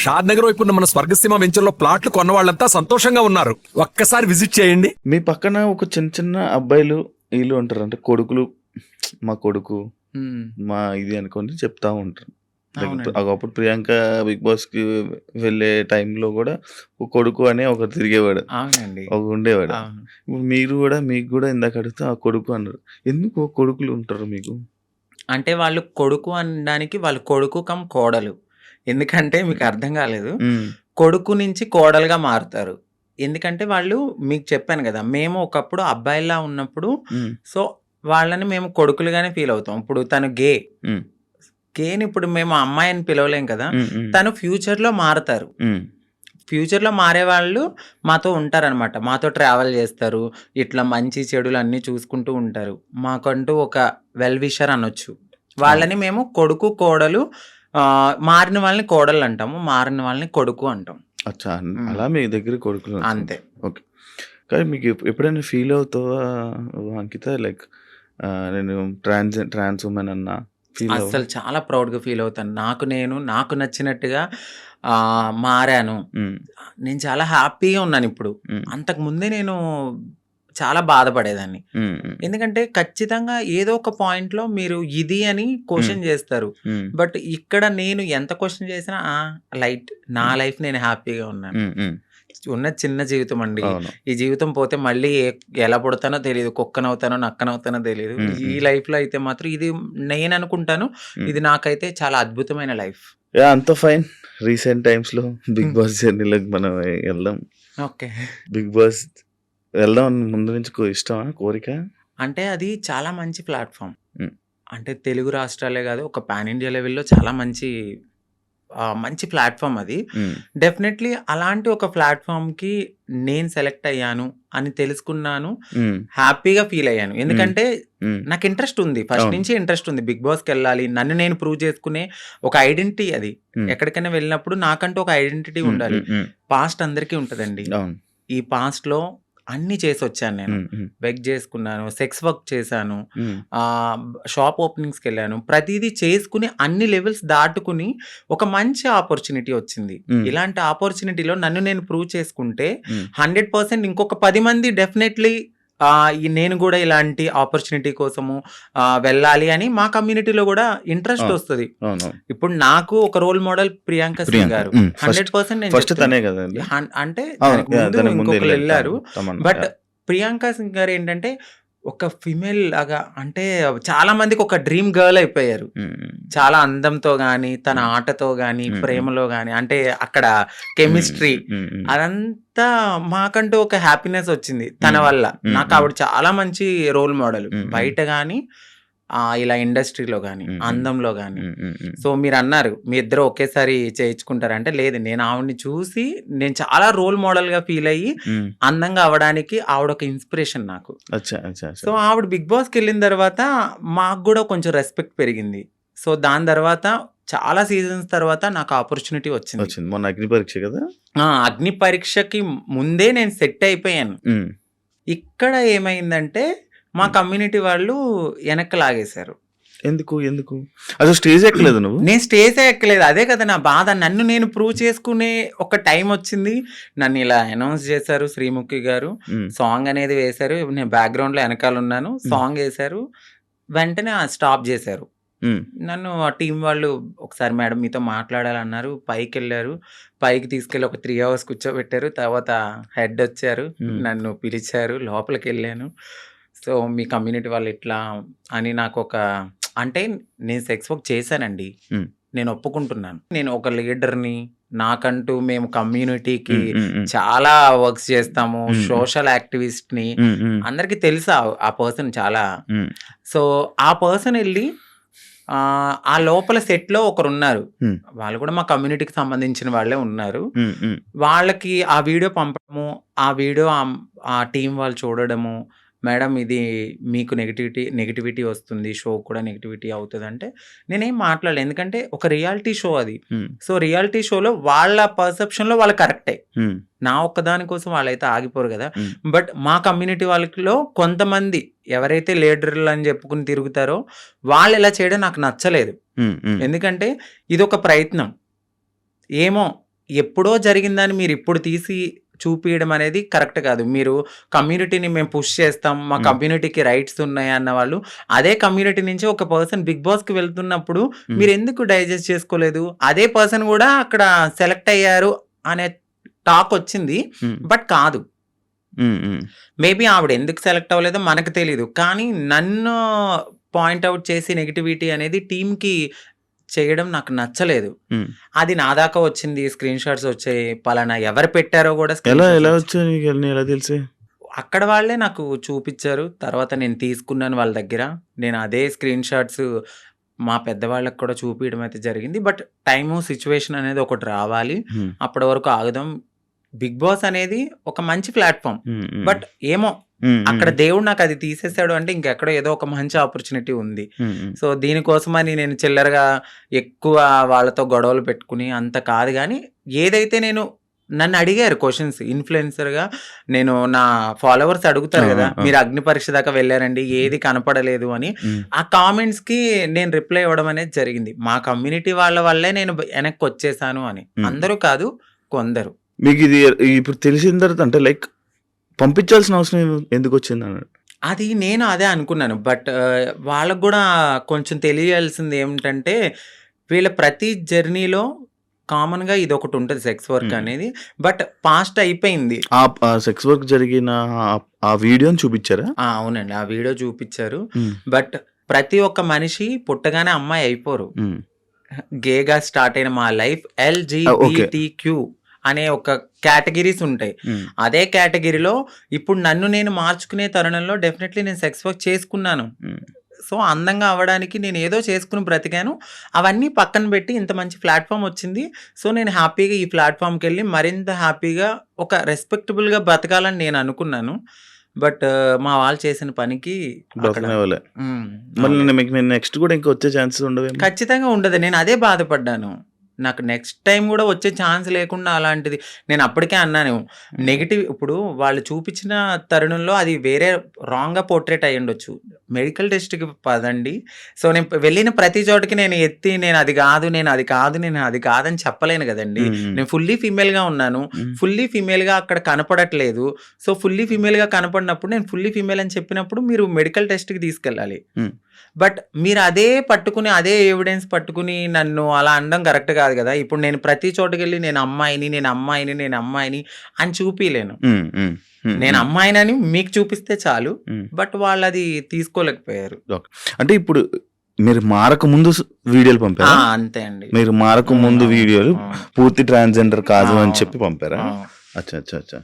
షాద్ నగర్ వైపు ఉన్న మన స్వర్గసీమ వెంచర్లో ప్లాట్లు కొన్న వాళ్ళంతా సంతోషంగా ఉన్నారు. ఒక్కసారి విజిట్ చేయండి. మీ పక్కన ఒక చిన్న చిన్న అబ్బాయిలు వీళ్ళు ఉంటారు, అంటే కొడుకులు, మా కొడుకు మా ఇది అనుకొని చెప్తా ఉంటారు. ఒకప్పుడు ప్రియాంక బిగ్ బాస్ కి వెళ్ళే టైంలో కూడా ఒక కొడుకు అనే ఒకరు తిరిగేవాడు, ఒక ఉండేవాడు. ఇప్పుడు మీరు కూడా, మీకు కూడా ఇందాక అడిగితే ఆ కొడుకు అన్నారు. ఎందుకు కొడుకులు ఉంటారు మీకు? అంటే వాళ్ళు కొడుకు అనడానికి వాళ్ళు కొడుకు కమ్ కోడలు. ఎందుకంటే మీకు అర్థం కాలేదు, కొడుకు నుంచి కోడలుగా మారుతారు. ఎందుకంటే వాళ్ళు, మీకు చెప్పాను కదా, మేము ఒకప్పుడు అబ్బాయిలా ఉన్నప్పుడు సో వాళ్ళని మేము కొడుకులుగానే ఫీల్ అవుతాం. ఇప్పుడు తను గేని ఇప్పుడు మేము అమ్మాయి అని పిలవలేం కదా, తను ఫ్యూచర్ లో మారుతారు. ఫ్యూచర్ లో మారే వాళ్ళు మాతో ఉంటారనమాట, మాతో ట్రావెల్ చేస్తారు, ఇట్లా మంచి చెడులు అన్ని చూసుకుంటూ ఉంటారు. మాకంటూ ఒక వెల్ విషర్ అనొచ్చు. వాళ్ళని మేము కొడుకు కోడలు, మారిన వాళ్ళని కోడలు అంటాము, మారిన వాళ్ళని కొడుకు అంటాం. అచ్చా, అలా మీ దగ్గర కొడుకులు అంతే. ఓకే. కానీ మీకు ఎప్పుడైనా ఫీల్ అవుతావా అంకిత, లైక్ నేను ట్రాన్స్ ఉమెన్ అన్నా? అసలు చాలా ప్రౌడ్గా ఫీల్ అవుతాను. నాకు నచ్చినట్టుగా మారాను. నేను చాలా హ్యాపీగా ఉన్నాను ఇప్పుడు. అంతకు ముందే నేను చాలా బాధపడేదాన్ని. ఎందుకంటే ఖచ్చితంగా ఏదో ఒక పాయింట్ లో మీరు ఇది అని క్వశ్చన్ చేస్తారు. బట్ ఇక్కడ నేను ఎంత క్వశ్చన్ చేసినా లైట్, నా లైఫ్ నేను హ్యాపీగా ఉన్నాను. ఉన్న చిన్న జీవితం అండి, ఈ జీవితం పోతే మళ్ళీ ఎలా పుడతానో తెలియదు, కుక్కనవుతానో నక్కనవుతానో తెలియదు. ఈ లైఫ్ లో అయితే మాత్రం ఇది నేను అనుకుంటాను, ఇది నాకైతే చాలా అద్భుతమైన లైఫ్. అంత ఫైన్. రీసెంట్ టైమ్స్ లో బిగ్ బాస్ జర్నీలోకి మనం వెళ్దాం. ఓకే, బిగ్ బాస్ వెళ్దాం ముందు నుంచి ఇష్టమా, కోరిక? అంటే అది చాలా మంచి ప్లాట్ఫామ్. అంటే తెలుగు రాష్ట్రాలే కాదు, ఒక పాన్ ఇండియా లెవెల్లో చాలా మంచి ప్లాట్ఫామ్ అది. డెఫినెట్లీ అలాంటి ఒక ప్లాట్ఫామ్ కి నేను సెలెక్ట్ అయ్యాను అని తెలుసుకున్నాను, హ్యాపీగా ఫీల్ అయ్యాను. ఎందుకంటే నాకు ఇంట్రెస్ట్ ఉంది, ఫస్ట్ నుంచి ఇంట్రెస్ట్ ఉంది, బిగ్ బాస్కి వెళ్ళాలి, నన్ను నేను ప్రూవ్ చేసుకునే ఒక ఐడెంటిటీ. అది ఎక్కడికైనా వెళ్ళినప్పుడు నాకంటూ ఒక ఐడెంటిటీ ఉండాలి. పాస్ట్ అందరికీ ఉంటుందండి. ఈ పాస్ట్ లో అన్ని చేసి వచ్చాను నేను. బెగ్ చేసుకున్నాను, సెక్స్ వర్క్ చేశాను, షాప్ ఓపెనింగ్స్కి వెళ్ళాను, ప్రతిదీ చేసుకుని అన్ని లెవెల్స్ దాటుకుని ఒక మంచి ఆపర్చునిటీ వచ్చింది. ఇలాంటి ఆపర్చునిటీలో నన్ను నేను ప్రూవ్ చేసుకుంటే 100% ఇంకొక 10 మంది డెఫినెట్లీ నేను కూడా ఇలాంటి ఆపర్చునిటీ కోసము వెళ్ళాలి అని మా కమ్యూనిటీలో కూడా ఇంట్రెస్ట్ వస్తుంది. ఇప్పుడు నాకు ఒక రోల్ మోడల్ ప్రియాంక సింగ్ గారు 100%. అంటే ఇంకొకరు వెళ్ళారు, బట్ ప్రియాంక సింగ్ గారు ఏంటంటే ఒక ఫిమేల్ లాగా, అంటే చాలా మందికి ఒక డ్రీమ్ గర్ల్ అయిపోయారు. చాలా అందంతో గాని, తన ఆటతో గాని, ప్రేమలో గాని, అంటే అక్కడ కెమిస్ట్రీ అదంతా మాకంటూ ఒక హ్యాపీనెస్ వచ్చింది తన వల్ల. నాకు ఆవిడ చాలా మంచి రోల్ మోడల్, బయట గాని ఇలా ఇండస్ట్రీలో గాని, అందంలో గాని. సో మీరు అన్నారు మీ ఇద్దరు ఒకేసారి చేయించుకుంటారంటే, లేదు, నేను ఆవిడని చూసి నేను చాలా రోల్ మోడల్ గా ఫీల్ అయ్యి అందంగా అవడానికి ఆవిడ ఒక ఇన్స్పిరేషన్ నాకు. సో ఆవిడ బిగ్ బాస్కి వెళ్ళిన తర్వాత మాకు కూడా కొంచెం రెస్పెక్ట్ పెరిగింది. సో దాని తర్వాత చాలా సీజన్స్ తర్వాత నాకు ఆపర్చునిటీ వచ్చింది. మొన్న అగ్ని పరీక్ష కదా, అగ్ని పరీక్షకి ముందే నేను సెట్ అయిపోయాను. ఇక్కడ ఏమైందంటే మా కమ్యూనిటీ వాళ్ళు వెనక్కి లాగేశారు. ఎందుకు అసలు స్టేజ్ ఎక్కలేదు నువ్వు? నేను స్టేజే ఎక్కలేదు, అదే కదా నా బాధ. నన్ను నేను ప్రూవ్ చేసుకునే ఒక టైం వచ్చింది, నన్ను ఇలా అనౌన్స్ చేశారు శ్రీముఖి గారు, సాంగ్ అనేది వేశారు, నేను బ్యాక్గ్రౌండ్ లో వెనకాల ఉన్నాను, సాంగ్ వేశారు, వెంటనే స్టాప్ చేశారు నన్ను. ఆ టీం వాళ్ళు ఒకసారి మేడం మీతో మాట్లాడాలన్నారు, పైకి వెళ్ళారు, పైకి తీసుకెళ్ళి ఒక 3 hours కూర్చోబెట్టారు. తర్వాత హెడ్ వచ్చారు, నన్ను పిలిచారు, లోపలికి వెళ్ళాను. సో మీ కమ్యూనిటీ వాళ్ళు ఇట్లా అని నాకు ఒక, అంటే నేను సెక్స్ వర్క్ చేశానండి, నేను ఒప్పుకుంటున్నాను. నేను ఒక లీడర్ని, నాకంటూ మేము కమ్యూనిటీకి చాలా వర్క్స్ చేస్తాము, సోషల్ యాక్టివిస్ట్ని, అందరికీ తెలుసా ఆ పర్సన్ చాలా. సో ఆ పర్సన్ వెళ్ళి ఆ లోపల సెట్ లో ఒకరు ఉన్నారు, వాళ్ళు కూడా మా కమ్యూనిటీకి సంబంధించిన వాళ్ళే ఉన్నారు. వాళ్ళకి ఆ వీడియో పంపడము, ఆ వీడియో ఆ టీం వాళ్ళు చూడడము, మేడం ఇది మీకు నెగిటివిటీ వస్తుంది, షో కూడా నెగిటివిటీ అవుతుంది అంటే నేనేం మాట్లాడలేదు. ఎందుకంటే ఒక రియాలిటీ షో అది. సో రియాలిటీ షోలో వాళ్ళ పర్సెప్షన్ లో వాళ్ళు కరెక్టే, నా ఒక్కదాని కోసం వాళ్ళైతే ఆగిపోరు కదా. బట్ మా కమ్యూనిటీ వాళ్ళలో కొంతమంది ఎవరైతే లీడర్లు అని చెప్పుకుని తిరుగుతారో వాళ్ళు ఇలా చేయడం నాకు నచ్చలేదు. ఎందుకంటే ఇది ఒక ప్రయత్నం, ఏమో ఎప్పుడో జరిగిందని మీరు ఇప్పుడు తీసి చూపియడం అనేది కరెక్ట్ కాదు. మీరు కమ్యూనిటీని మేము పుష్ చేస్తాం, మా కమ్యూనిటీకి రైట్స్ ఉన్నాయి అన్న వాళ్ళు అదే కమ్యూనిటీ నుంచి ఒక పర్సన్ బిగ్ బాస్కి వెళ్తున్నప్పుడు మీరు ఎందుకు డైజెస్ట్ చేసుకోలేదు? అదే పర్సన్ కూడా అక్కడ సెలెక్ట్ అయ్యారు అనే టాక్ వచ్చింది, బట్ కాదు. మేబీ ఆవిడ ఎందుకు సెలెక్ట్ అవ్వలేదో మనకు తెలీదు, కానీ నన్ను పాయింట్అవుట్ చేసి నెగిటివిటీ అనేది టీంకి చేయడం నాకు నచ్చలేదు. అది నా దాకా వచ్చింది, స్క్రీన్ షాట్స్ వచ్చాయి, పలానా ఎవరు పెట్టారో కూడా ఎలా వచ్చాయి ఎలా తెలిసి? అక్కడ వాళ్ళే నాకు చూపించారు. తర్వాత నేను తీసుకున్నాను వాళ్ళ దగ్గర. నేను అదే స్క్రీన్ షాట్స్ మా పెద్దవాళ్ళకి కూడా చూపించడం అయితే జరిగింది. బట్ టైము సిచ్యువేషన్ అనేది ఒకటి రావాలి, అప్పటి వరకు ఆగుదాం. బిగ్ బాస్ అనేది ఒక మంచి ప్లాట్ఫామ్, బట్ ఏమో అక్కడ దేవుడు నాకు అది తీసేసాడు అంటే ఇంకెక్కడో ఏదో ఒక మంచి ఆపర్చునిటీ ఉంది. సో దీనికోసమని నేను చిల్లరగా ఎక్కువ వాళ్ళతో గొడవలు పెట్టుకుని అంత కాదు, కానీ ఏదైతే నేను నన్ను అడిగారు క్వశ్చన్స్ ఇన్ఫ్లుయెన్సర్గా, నేను నా ఫాలోవర్స్ అడుగుతారు కదా, మీరు అగ్ని పరీక్ష దాకా వెళ్ళారండి, ఏది కనపడలేదు అని. ఆ కామెంట్స్కి నేను రిప్లై ఇవ్వడం అనేది జరిగింది. మా కమ్యూనిటీ వాళ్ళ వల్లే నేను వెనక్కి వచ్చేసాను అని. అందరూ కాదు, కొందరు. మీకు ఇది ఇప్పుడు తెలిసిన తర్వాత అంటే లైక్ పంపించాల్సిన అవసరం ఎందుకు వచ్చింది అన్నాడు? అది నేను అదే అనుకున్నాను. బట్ వాళ్ళకు కూడా కొంచెం తెలియాల్సింది ఏమిటంటే, వీళ్ళ ప్రతి జర్నీలో కామన్గా ఇది ఒకటి ఉంటుంది, సెక్స్ వర్క్ అనేది. బట్ పాస్ట్ అయిపోయింది. ఆ సెక్స్ వర్క్ జరిగిన ఆ వీడియోని చూపించారా? అవునండి, ఆ వీడియో చూపించారు. బట్ ప్రతి ఒక్క మనిషి పుట్టగానే అమ్మాయి అయిపోరు. గేగా స్టార్ట్ అయిన మా లైఫ్ LGBTQ అనే ఒక కేటగిరీస్ ఉంటాయి. అదే కేటగిరీలో ఇప్పుడు నన్ను నేను మార్చుకునే తరుణంలో డెఫినెట్లీ నేను సెక్స్ వర్క్ చేసుకున్నాను. సో అందంగా అవ్వడానికి నేను ఏదో చేసుకుని బ్రతికాను. అవన్నీ పక్కన పెట్టి ఇంత మంచి ప్లాట్ఫామ్ వచ్చింది. సో నేను హ్యాపీగా ఈ ప్లాట్ఫామ్కి వెళ్ళి మరింత హ్యాపీగా ఒక రెస్పెక్టబుల్గా బ్రతకాలని నేను అనుకున్నాను. బట్ మా వాళ్ళు చేసిన పనికి నెక్స్ట్ కూడా ఇంకా వచ్చే ఛాన్సెస్ ఉండవు. ఖచ్చితంగా ఉండదు. నేను అదే బాధపడ్డాను. నాకు నెక్స్ట్ టైం కూడా వచ్చే ఛాన్స్ లేకుండా అలాంటిది నేను అప్పటికే అన్నాను. నెగిటివ్ ఇప్పుడు వాళ్ళు చూపించిన తరుణంలో అది వేరే రాంగ్గా పోర్ట్రేట్ అయ్యి ఉండొచ్చు. మెడికల్ టెస్ట్కి పదండి. సో నేను వెళ్ళిన ప్రతి చోటకి నేను ఎత్తి నేను అది కాదు, నేను అది కాదు, నేను అది కాదని చెప్పలేను కదండి. నేను ఫుల్లీ ఫీమేల్గా ఉన్నాను, ఫుల్లీ ఫీమేల్గా అక్కడ కనపడట్లేదు. సో ఫుల్లీ ఫీమేల్గా కనపడినప్పుడు నేను ఫుల్లీ ఫీమేల్ అని చెప్పినప్పుడు మీరు మెడికల్ టెస్ట్కి తీసుకెళ్ళాలి. బట్ మీరు అదే పట్టుకుని అదే ఎవిడెన్స్ పట్టుకుని నన్ను అలా అనడం కరెక్ట్ కాదు కదా. ఇప్పుడు నేను ప్రతి చోటుకి వెళ్ళి నేను అమ్మాయిని అని చూపిలేను. నేను అమ్మాయినని మీకు చూపిస్తే చాలు, బట్ వాళ్ళు అది తీసుకోలేకపోయారు. అంటే ఇప్పుడు మీరు మారక ముందు వీడియోలు పంపారా? అంతే అండి, మీరు మారక ముందు వీడియోలు పూర్తి ట్రాన్స్జెండర్ కాదు అని చెప్పి పంపారా? అచ్చా.